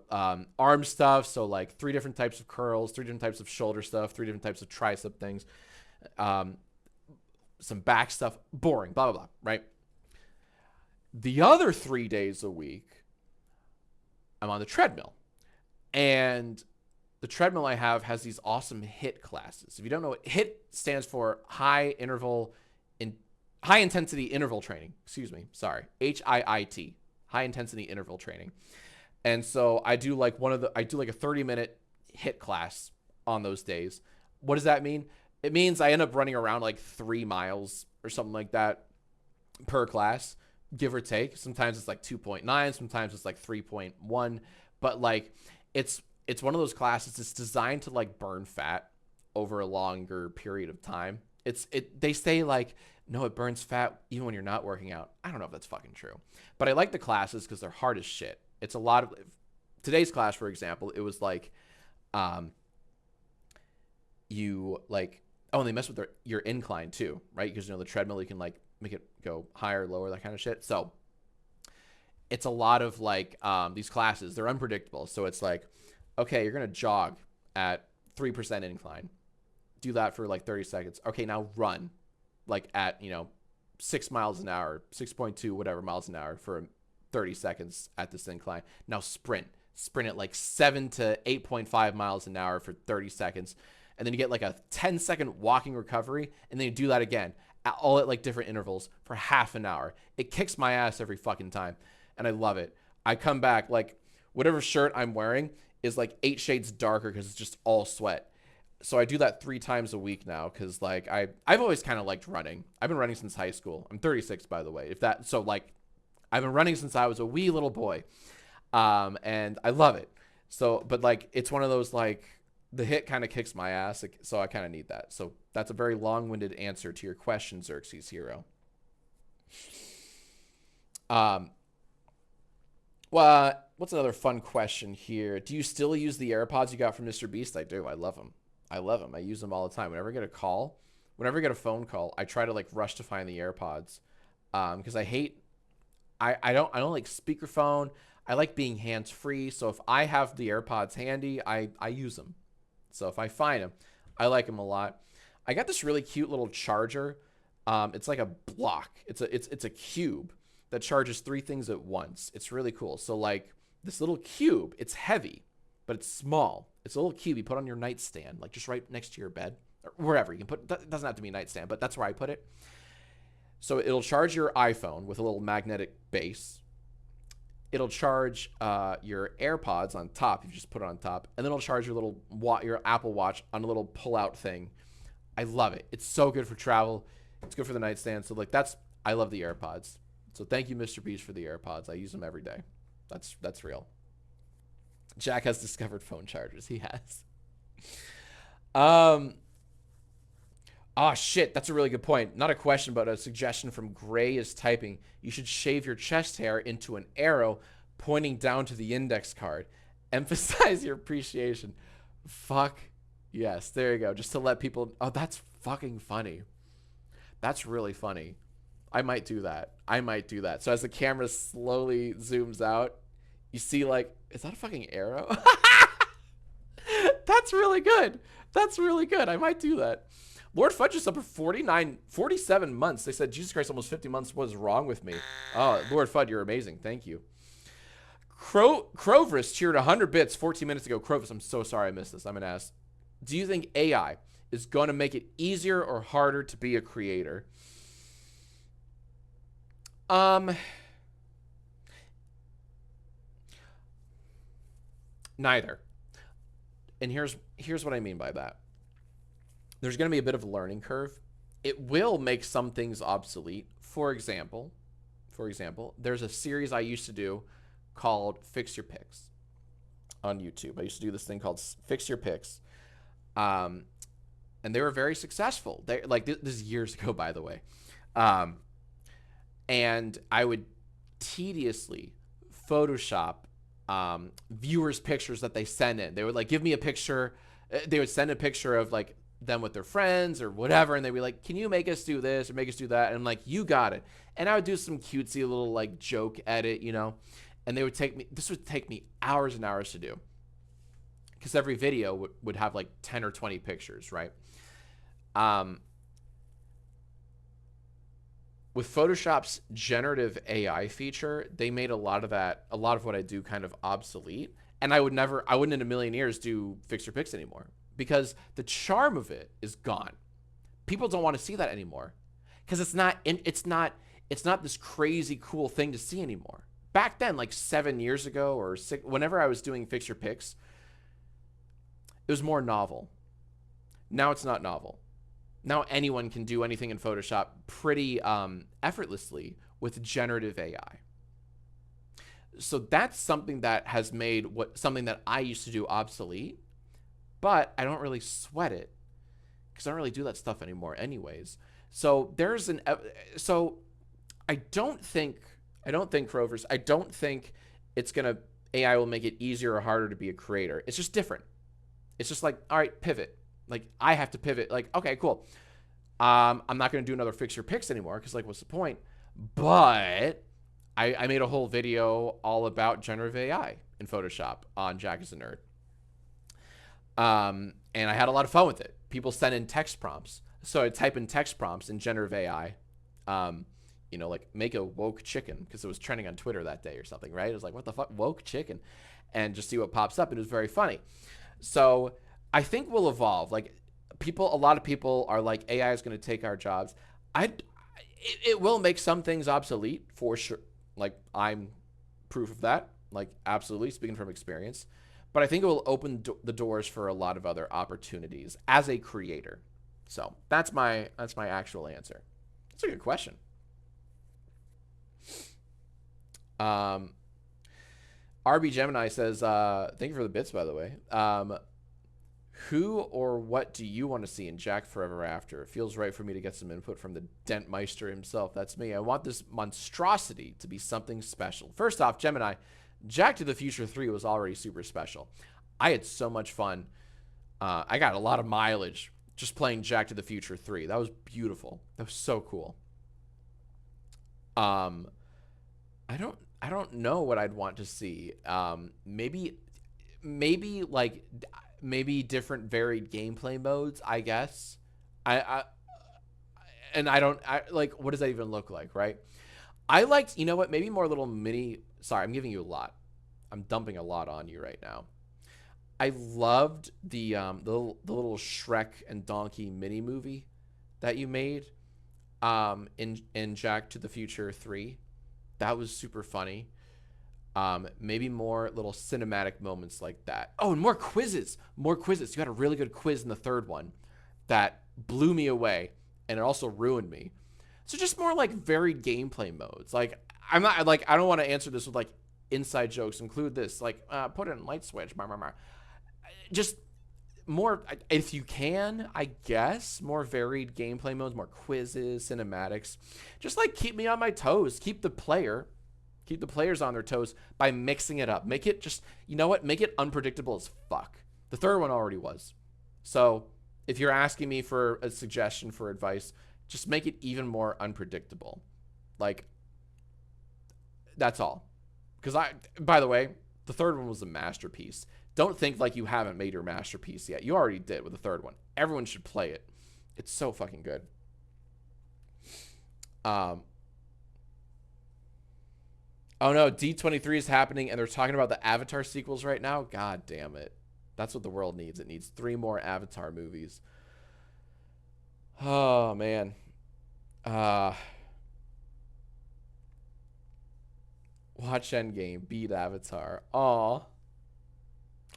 arm stuff. So like 3 different types of curls, 3 different types of shoulder stuff, 3 different types of tricep things, some back stuff, boring, blah, blah, blah, right? The other 3 days a week, I'm on the treadmill. And the treadmill I have has these awesome HIIT classes. If you don't know what HIIT stands for, high intensity interval training. Excuse me. Sorry. HIIT. High intensity interval training. And so I do like a 30-minute HIIT class on those days. What does that mean? It means I end up running around like 3 miles or something like that per class, give or take. Sometimes it's like 2.9, sometimes it's like 3.1, but like it's one of those classes. It's designed to like burn fat over a longer period of time. They say like, no, it burns fat even when you're not working out. I don't know if that's fucking true, but I like the classes because they're hard as shit. It's a lot of today's class, for example. It was like, you like, oh, and they mess with your incline too, right? Because the treadmill, you can like make it go higher, lower, that kind of shit. So it's a lot of like these classes. They're unpredictable. So it's like, okay, you're gonna jog at 3% incline. Do that for like 30 seconds. Okay, now run like at 6 miles an hour, 6.2 whatever miles an hour for 30 seconds at this incline. Now sprint at like 7 to 8.5 miles an hour for 30 seconds. And then you get like a 10-second walking recovery, and then you do that again, all at like different intervals for half an hour. It kicks my ass every fucking time, and I love it. I come back, like, whatever shirt I'm wearing is like 8 shades darker because it's just all sweat. So I do that 3 times a week now because like I've always kind of liked running. I've been running since high school. I'm 36, by the way. I've been running since I was a wee little boy, and I love it. So, but like it's one of those like, the HIIT kind of kicks my ass, so I kind of need that. So that's a very long-winded answer to your question, Xerxes Hero. Well, what's another fun question here? Do you still use the AirPods you got from Mr. Beast? I do. I love them. I use them all the time. Whenever I get a phone call, I try to like rush to find the AirPods, because I don't like speakerphone. I like being hands-free. So if I have the AirPods handy, I use them. So if I find them, I like them a lot. I got this really cute little charger. It's like a block. It's a cube that charges 3 things at once. It's really cool. So like this little cube, it's heavy, but it's small. It's a little cube you put on your nightstand, like just right next to your bed or wherever you can put. It doesn't have to be a nightstand, but that's where I put it. So it'll charge your iPhone with a little magnetic base. It'll charge your AirPods on top. You just put it on top, and then it'll charge your Apple Watch on a little pull-out thing. I love it. It's so good for travel. It's good for the nightstand. So like I love the AirPods. So thank you, Mr. Beast, for the AirPods. I use them every day. That's real. Jack has discovered phone chargers. He has. Oh, shit. That's a really good point. Not a question, but a suggestion from Gray is typing. You should shave your chest hair into an arrow pointing down to the index card. Emphasize your appreciation. Fuck. Yes, there you go. Just to let people... Oh, that's fucking funny. That's really funny. I might do that. I might do that. So as the camera slowly zooms out, you see like... Is that a fucking arrow? That's really good. That's really good. I might do that. Lord Fudge is up for 47 months. They said, Jesus Christ, almost 50 months. What is wrong with me? Oh, Lord Fudge, you're amazing. Thank you. Crovis cheered 100 bits 14 minutes ago. Crovis, I'm so sorry I missed this. I'm going to ask, do you think AI is going to make it easier or harder to be a creator? Neither. And here's what I mean by that. There's going to be a bit of a learning curve. It will make some things obsolete. For example, there's a series I used to do called Fix Your Picks on YouTube. I used to do this thing called Fix Your Picks. And they were very successful. They like this is years ago, by the way. And I would tediously Photoshop viewers' pictures that they send in. They would like give me a picture. They would send a picture of like them with their friends or whatever, and they'd be like, can you make us do this or make us do that? And I'm like, you got it. And I would do some cutesy little like joke edit, you know, and they would this would take me hours and hours to do because every video would have like 10 or 20 pictures, right? With Photoshop's generative AI feature, they made a lot of what I do kind of obsolete. And I wouldn't in a million years do Fix Your Picks anymore because the charm of it is gone. People don't want to see that anymore because it's not this crazy cool thing to see anymore. Back then, like 7 years ago or 6, whenever I was doing Fix Your Picks, it was more novel. Now it's not novel. Now anyone can do anything in Photoshop pretty effortlessly with generative AI. So that's something that has made something that I used to do obsolete, but I don't really sweat it because I don't really do that stuff anymore anyways. So I don't think Crovers, I don't think AI will make it easier or harder to be a creator. It's just different. It's just like, all right, pivot. Like I have to pivot. Like, okay, cool. I'm not going to do another Fix Your Picks anymore because like, what's the point? But I made a whole video all about generative AI in Photoshop on Jack is a Nerd. And I had a lot of fun with it. People sent in text prompts. So I type in text prompts in generative AI, you know, like make a woke chicken because it was trending on Twitter that day or something, right? It was like, what the fuck, woke chicken? And just see what pops up. It was very funny. So I think we'll evolve. Like a lot of people are like, AI is going to take our jobs. It will make some things obsolete for sure. Like I'm proof of that, like absolutely speaking from experience, but I think it will open the doors for a lot of other opportunities as a creator. So that's my actual answer. That's a good question. RB Gemini says, thank you for the bits, by the way. Who or what do you want to see in Jack Forever After? It feels right for me to get some input from the Dentmeister himself. That's me. I want this monstrosity to be something special. First off, Gemini, Jack to the Future 3 was already super special. I had so much fun. I got a lot of mileage just playing Jack to the Future 3. That was beautiful. That was so cool. I don't know what I'd want to see. Maybe different varied gameplay modes, I guess. I like, what does that even look like, right? I liked, you know what, maybe more little mini, sorry, I'm giving you a lot. I'm dumping a lot on you right now. I loved the little Shrek and Donkey mini movie that you made in Jack to the Future 3. That was super funny. Maybe more little cinematic moments like that. Oh, and more quizzes. More quizzes. You had a really good quiz in the third one that blew me away, and it also ruined me. So just more like varied gameplay modes. Like I'm not like, I don't want to answer this with like inside jokes. Include this, like put in light switch. Just more, if you can, I guess, more varied gameplay modes, more quizzes, cinematics. Just like keep me on my toes. Keep the players on their toes by mixing it up. Make it just, you know what? Make it unpredictable as fuck. The third one already was. So if you're asking me for a suggestion for advice, just make it even more unpredictable. Like, that's all. Because by the way, the third one was a masterpiece. Don't think like you haven't made your masterpiece yet. You already did with the third one. Everyone should play it. It's so fucking good. Oh no, D23 is happening and they're talking about the Avatar sequels right now. God damn it. That's what the world needs. It needs 3 more Avatar movies. Oh man. Watch Endgame, beat Avatar. Aw.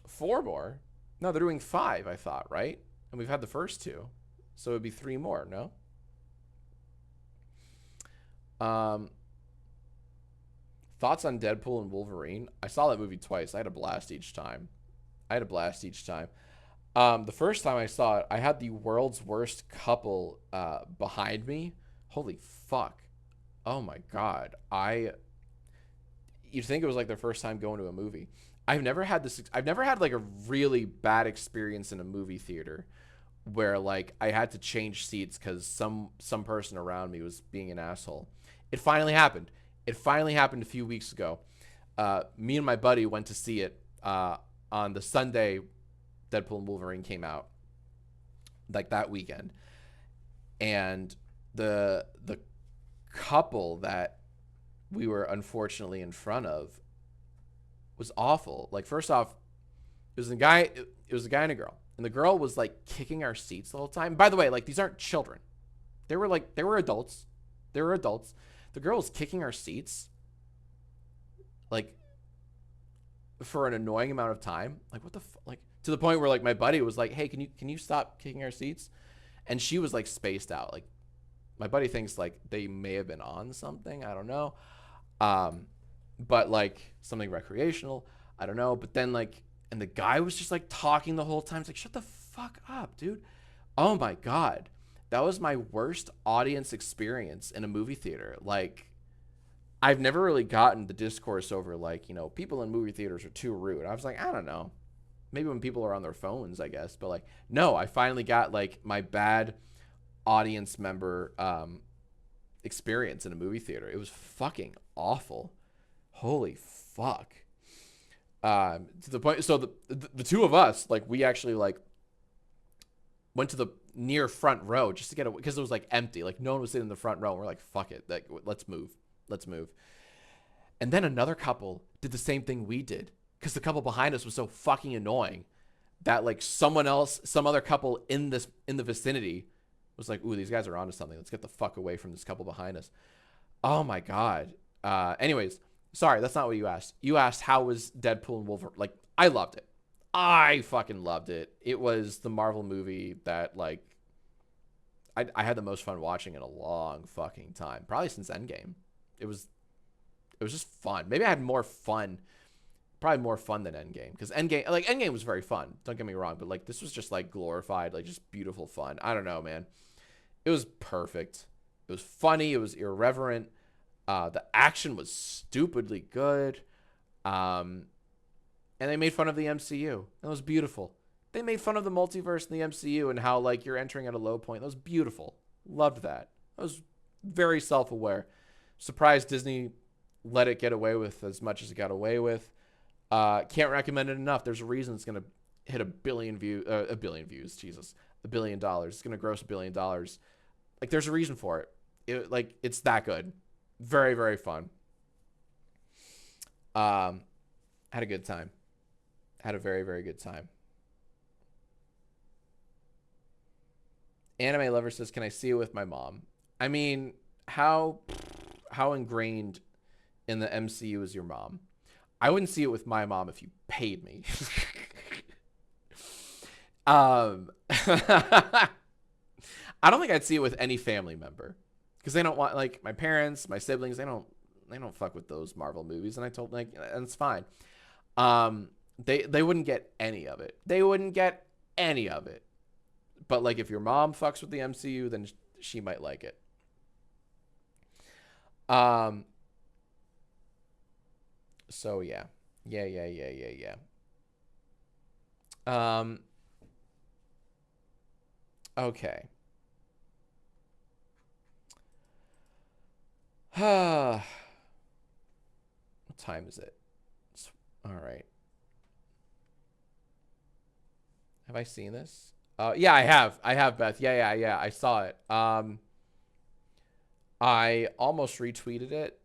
4 more? No, they're doing 5, I thought, right? And we've had the first 2. So it'd be 3 more, no? Thoughts on Deadpool and Wolverine? I saw that movie twice. I had a blast each time. The first time I saw it, I had the world's worst couple behind me. Holy fuck. Oh my god. You'd think it was like their first time going to a movie. I've never had like a really bad experience in a movie theater where like I had to change seats because some person around me was being an asshole. It finally happened. It finally happened a few weeks ago. Me and my buddy went to see it on the Sunday Deadpool and Wolverine came out, like that weekend. And the couple that we were unfortunately in front of was awful. Like, first off, it was a guy and a girl. And the girl was like kicking our seats the whole time. By the way, like, these aren't children. They were adults. The girl was kicking our seats like for an annoying amount of time. Like, what the like, to the point where like my buddy was like, "Hey, can you stop kicking our seats?" And she was like spaced out. Like, my buddy thinks like they may have been on something. I don't know. But like something recreational. I don't know. But then like, and the guy was just like talking the whole time. It's like, shut the fuck up, dude. Oh my God. That was my worst audience experience in a movie theater. Like, I've never really gotten the discourse over like, you know, people in movie theaters are too rude. I was like, I don't know. Maybe when people are on their phones, I guess. But like, no, I finally got like my bad audience member experience in a movie theater. It was fucking awful. Holy fuck. To the point, so the two of us, like, we actually like went to the near front row just to get because it was like empty, like no one was sitting in the front row. And we're like, fuck it, like, let's move. And then another couple did the same thing we did because the couple behind us was so fucking annoying that like some other couple in the vicinity was like, ooh, these guys are onto something. Let's get the fuck away from this couple behind us. Oh my God. Anyways, sorry, that's not what you asked. You asked how was Deadpool and Wolverine. Like, I loved it. I fucking loved it. It was the Marvel movie that like I had the most fun watching in a long fucking time. Probably since Endgame. It was just fun. Maybe I had more fun. Probably more fun than Endgame. Because Endgame was very fun. Don't get me wrong. But like, this was just like glorified, like just beautiful fun. I don't know, man. It was perfect. It was funny. It was irreverent. The action was stupidly good. And they made fun of the MCU. That was beautiful. They made fun of the multiverse in the MCU and how like you're entering at a low point. That was beautiful. Loved that. That was very self-aware. Surprised Disney let it get away with as much as it got away with. Can't recommend it enough. There's a reason it's gonna hit a billion views. Jesus, $1 billion. It's gonna gross $1 billion. Like, there's a reason for it. It's that good. Very, very fun. Had a good time. Had a very, very good time. Anime Lover says, can I see it with my mom? I mean, how ingrained in the MCU is your mom? I wouldn't see it with my mom if you paid me. I don't think I'd see it with any family member because they don't want, like, my parents, my siblings, they don't fuck with those Marvel movies. And I told, like, and it's fine. They wouldn't get any of it. They wouldn't get any of it. But like if your mom fucks with the MCU, then she might like it. So yeah. Yeah. Okay. What time is it? All right. Have I seen this? Yeah, I have. I have, Beth. Yeah. I saw it. I almost retweeted it.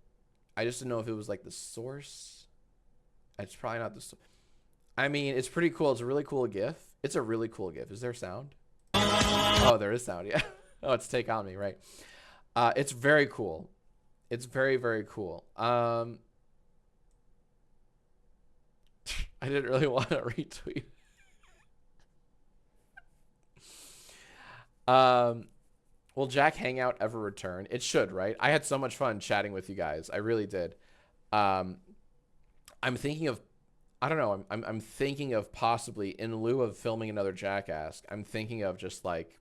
I just didn't know if it was like the source. It's probably not the source. I mean, it's pretty cool. It's a really cool GIF. It's a really cool GIF. Is there sound? Oh, there is sound. Yeah. Oh, it's Take On Me, right? It's very cool. It's very, very cool. I didn't really want to retweet. Will Jack Hangout ever return? It should, right? I had so much fun chatting with you guys. I really did. I'm thinking of, I don't know. I'm thinking of possibly in lieu of filming another JackAsk, I'm thinking of just like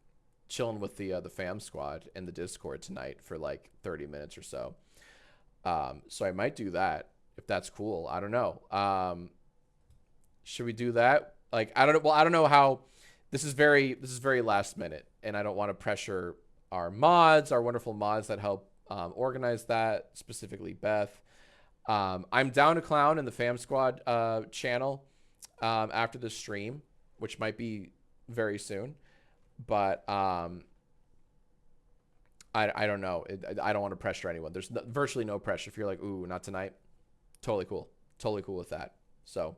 chilling with the fam squad in the Discord tonight for like 30 minutes or so. So I might do that if that's cool. I don't know. Should we do that? Like, I don't know. Well, I don't know how. This is very last minute, and I don't want to pressure our mods, our wonderful mods that help organize that, specifically Beth. I'm down to clown in the fam squad channel after the stream, which might be very soon, but I don't know. I don't want to pressure anyone. There's virtually no pressure. If you're like, ooh, not tonight, totally cool with that. So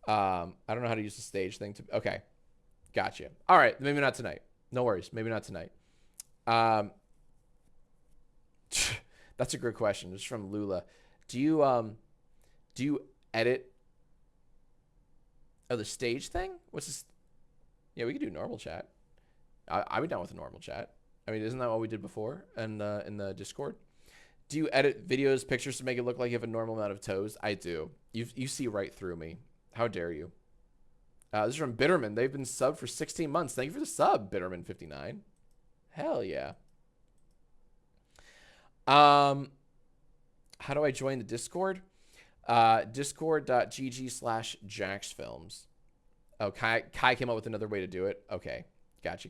I don't know how to use the stage thing to. Okay, gotcha. All right, maybe not tonight. No worries. Maybe not tonight. That's a good question. It's from Lula. Do you edit the stage thing? What's this? Yeah, we could do normal chat. I'd be down with a normal chat. I mean, isn't that what we did before in the Discord? Do you edit videos, pictures to make it look like you have a normal amount of toes? I do. You see right through me. How dare you? This is from Bitterman. They've been subbed for 16 months. Thank you for the sub, Bitterman59. Hell yeah. How do I join the Discord? Discord.gg/Jacksfilms. Oh, Kai came up with another way to do it. Okay. Gotcha.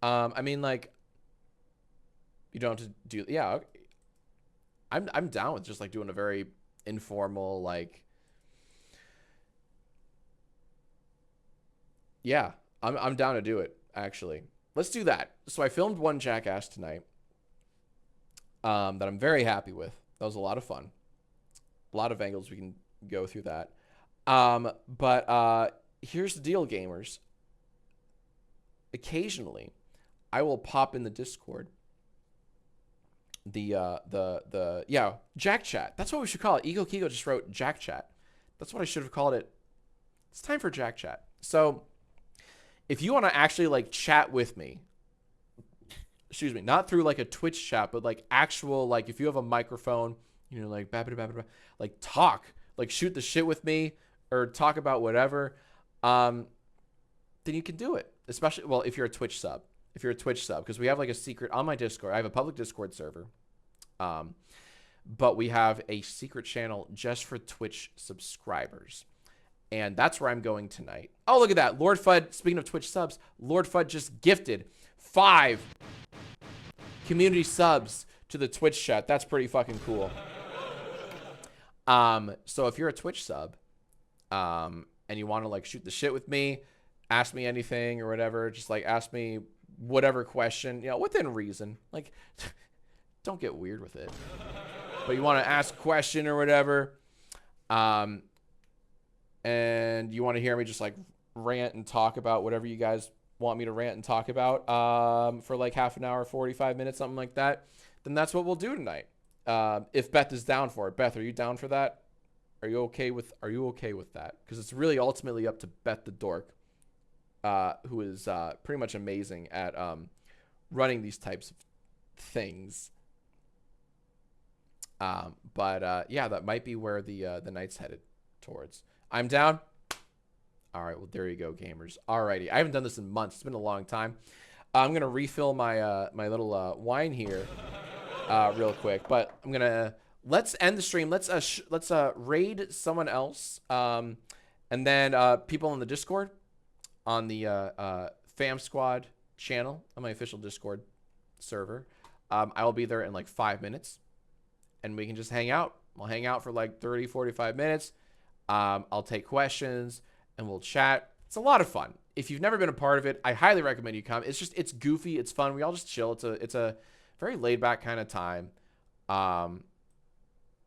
I mean, like, you don't have to do, yeah. Okay. I'm down with just like doing a very informal, like, yeah, I'm down to do it, actually. Let's do that. So I filmed one JackAsk tonight that I'm very happy with. That was a lot of fun. A lot of angles we can go through that. But here's the deal, gamers. Occasionally, I will pop in the Discord. Yeah, Jack Chat. That's what we should call it. Ego Kigo just wrote Jack Chat. That's what I should have called it. It's time for Jack Chat. So if you want to actually like chat with me, excuse me, not through like a Twitch chat, but like actual, like if you have a microphone, you know, like like talk, like shoot the shit with me or talk about whatever, then you can do it. Especially, well, if you're a Twitch sub. If you're a Twitch sub, because we have like a secret on my Discord. I have a public Discord server, but we have a secret channel just for Twitch subscribers, and that's where I'm going tonight. Oh, look at that, Lord Fudd. Speaking of Twitch subs, Lord Fudd just gifted 5 community subs to the Twitch chat. That's pretty fucking cool. So if you're a Twitch sub, and you want to like shoot the shit with me, ask me anything or whatever, just like ask me whatever question, you know, within reason. Like, don't get weird with it. But you want to ask a question or whatever, and you want to hear me just like rant and talk about whatever you guys want me to rant and talk about for like half an hour, 45 minutes, something like that, then that's what we'll do tonight. If Beth is down for it. Beth, are you down for that? Are you okay with that? Because it's really ultimately up to Beth the Dork, who is pretty much amazing at running these types of things. But yeah, that might be where the night's headed towards. I'm down. All right, well there you go, gamers. Alrighty, I haven't done this in months. It's been a long time. I'm gonna refill my my little wine here real quick, but I'm gonna let's end the stream. Let's raid someone else, and then people in the Discord, on the Fam Squad channel on my official Discord server. I will be there in like 5 minutes, and we can just hang out. We'll hang out for like 30, 45 minutes. I'll take questions and we'll chat. It's a lot of fun. If you've never been a part of it, I highly recommend you come. It's goofy. It's fun. We all just chill. It's a very laid back kind of time. I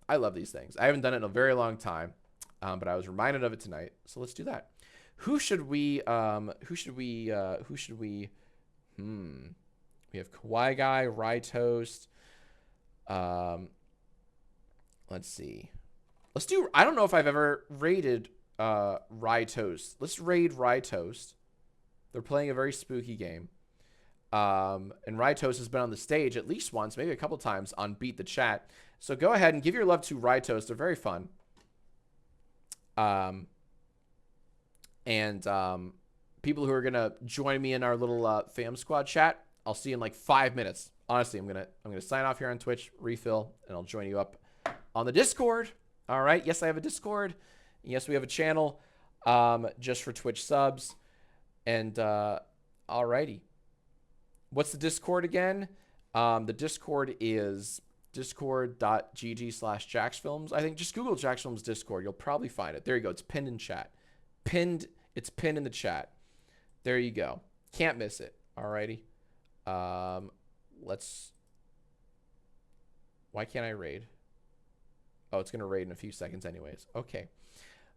love these things. I haven't done it in a very long time, but I was reminded of it tonight. So let's do that. Who should we, we have Kawaii Guy, Rye Toast. Let's see. Let's do, I don't know if I've ever raided Rye Toast. Let's raid Rye Toast. They're playing a very spooky game. And Rye Toast has been on the stage at least once, maybe a couple times on Beat the Chat. So go ahead and give your love to Rye Toast. They're very fun. People who are gonna join me in our little fam squad chat, I'll see you in like 5 minutes. Honestly, I'm gonna sign off here on Twitch, refill, and I'll join you up on the Discord. All right. Yes, I have a Discord. Yes, we have a channel just for Twitch subs. And alrighty. What's the Discord again? The Discord is discord.gg/Jacksfilms. I think just Google Jacksfilms Discord. You'll probably find it. There you go. It's pinned in chat. It's pinned in the chat. There you go. Can't miss it. Alrighty. Why can't I raid? Oh, it's going to raid in a few seconds anyways. Okay.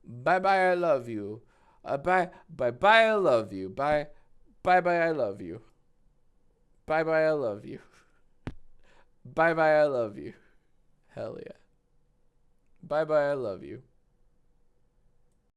Bye-bye, I love you. Bye-bye, I love you. Bye-bye, I love you. Bye-bye, I love you. Bye-bye, I love you. Hell yeah. Bye-bye, I love you.